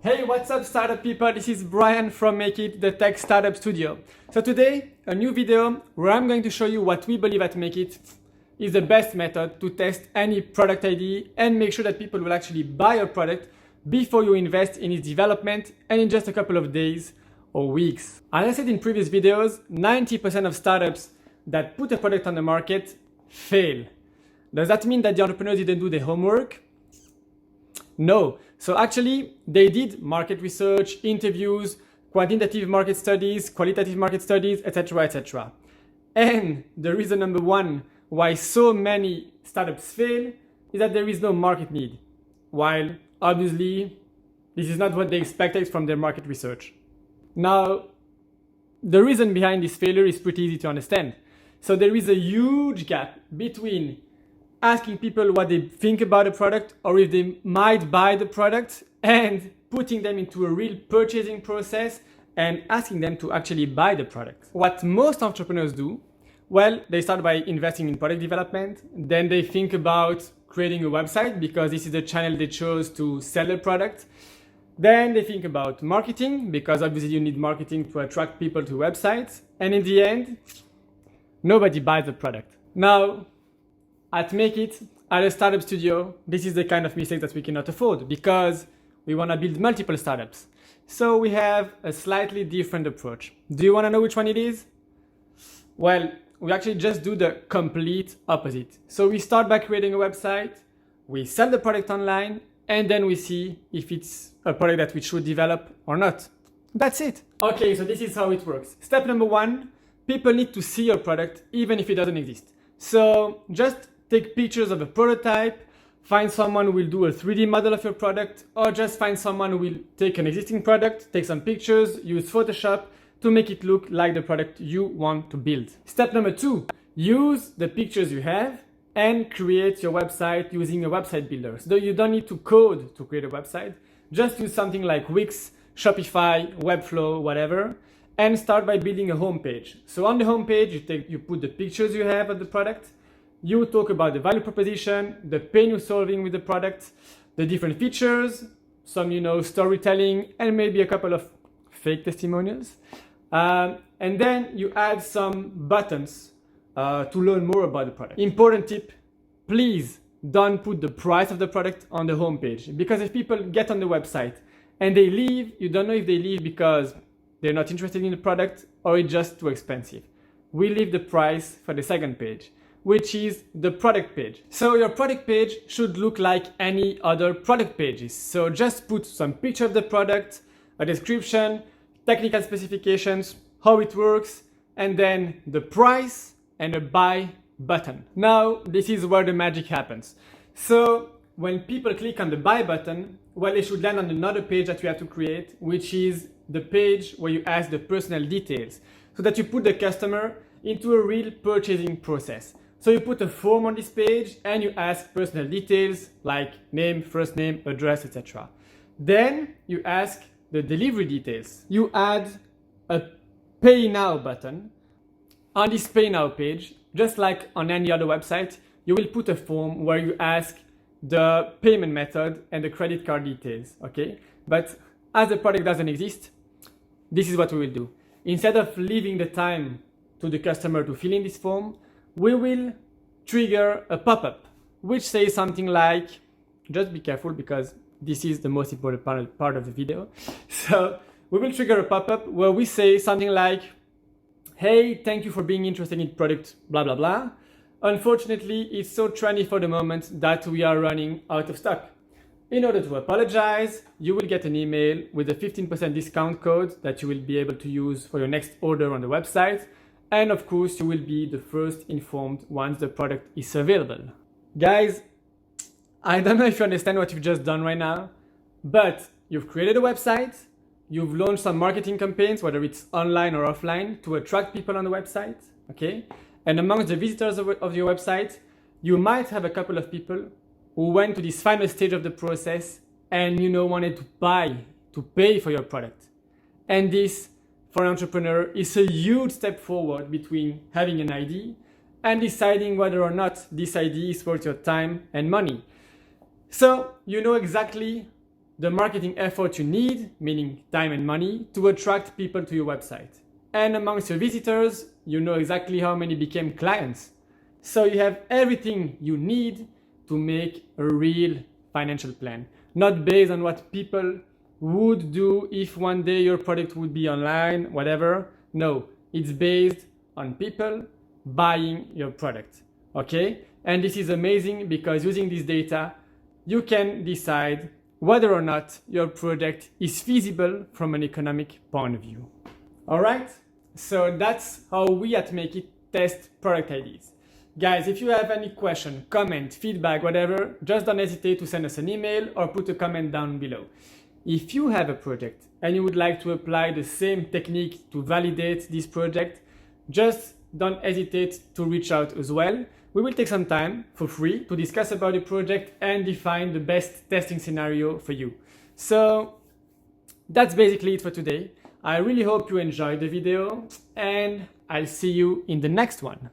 Hey, what's up startup people? This is Brian from Make It, the tech startup studio. So today, a new video where I'm going to show you what we believe at Make It is the best method to test any product idea and make sure that people will actually buy your product before you invest in its development and in just a couple of days or weeks. As I said in previous videos, 90% of startups that put a product on the market fail. Does that mean that the entrepreneurs didn't do their homework? No. So actually, they did market research, interviews, quantitative market studies, qualitative market studies, etc., etc. And the reason number one why so many startups fail is that there is no market need, while obviously this is not what they expected from their market research. Now, the reason behind this failure is pretty easy to understand. So there is a huge gap between asking people what they think about a product or if they might buy the product and putting them into a real purchasing process and asking them to actually buy the product. What most entrepreneurs do, well, they start by investing in product development, then they think about creating a website because this is the channel they chose to sell their product. Then they think about marketing because obviously you need marketing to attract people to websites. And in the end, nobody buys the product. Now, at Make It, at a startup studio, this is the kind of mistake that we cannot afford because we want to build multiple startups. So we have a slightly different approach. Do you want to know which one it is? Well, we actually just do the complete opposite. So we start by creating a website, we sell the product online, and then we see if it's a product that we should develop or not. That's it. Okay, so this is how it works. Step number one, people need to see your product even if it doesn't exist. So just take pictures of a prototype, find someone who will do a 3D model of your product, or just find someone who will take an existing product, take some pictures, use Photoshop to make it look like the product you want to build. Step number two, use the pictures you have and create your website using a website builder. So you don't need to code to create a website. Just use something like Wix, Shopify, Webflow, whatever, and start by building a homepage. So on the homepage, you put the pictures you have of the product. You talk about the value proposition, the pain you're solving with the product, the different features, some, storytelling, and maybe a couple of fake testimonials. And then you add some buttons to learn more about the product. Important tip, please don't put the price of the product on the homepage, because if people get on the website and they leave, you don't know if they leave because they're not interested in the product or it's just too expensive. We leave the price for the second page, which is the product page. So your product page should look like any other product pages. So just put some picture of the product, a description, technical specifications, how it works, and then the price and a buy button. Now, this is where the magic happens. So when people click on the buy button, well, they should land on another page that you have to create, which is the page where you ask the personal details, so that you put the customer into a real purchasing process. So you put a form on this page and you ask personal details like name, first name, address, etc. Then you ask the delivery details. You add a pay now button. On this pay now page, just like on any other website, you will put a form where you ask the payment method and the credit card details, okay? But as the product doesn't exist, this is what we will do. Instead of leaving the time to the customer to fill in this form, we will trigger a pop-up which says something like, just be careful because this is the most important part of the video. So we will trigger a pop-up where we say something like, hey, thank you for being interested in product, blah, blah, blah. Unfortunately, it's so trendy for the moment that we are running out of stock. In order to apologize, you will get an email with a 15% discount code that you will be able to use for your next order on the website. And of course, you will be the first informed once the product is available. Guys, I don't know if you understand what you've just done right now, but you've created a website, you've launched some marketing campaigns, whether it's online or offline, to attract people on the website, okay? And amongst the visitors of your website, you might have a couple of people who went to this final stage of the process and, wanted to pay for your product. And this, for an entrepreneur, is a huge step forward between having an idea and deciding whether or not this idea is worth your time and money. So you know exactly the marketing effort you need, meaning time and money, to attract people to your website. And amongst your visitors, you know exactly how many became clients. So you have everything you need to make a real financial plan, not based on what people would do if one day your product would be online, whatever. No, it's based on people buying your product, okay? And this is amazing because using this data, you can decide whether or not your project is feasible from an economic point of view. All right, so that's how we at Make It test product ideas. Guys, if you have any question, comment, feedback, whatever, just don't hesitate to send us an email or put a comment down below. If you have a project and you would like to apply the same technique to validate this project, just don't hesitate to reach out as well. We will take some time for free to discuss about the project and define the best testing scenario for you. So that's basically it for today. I really hope you enjoyed the video and I'll see you in the next one.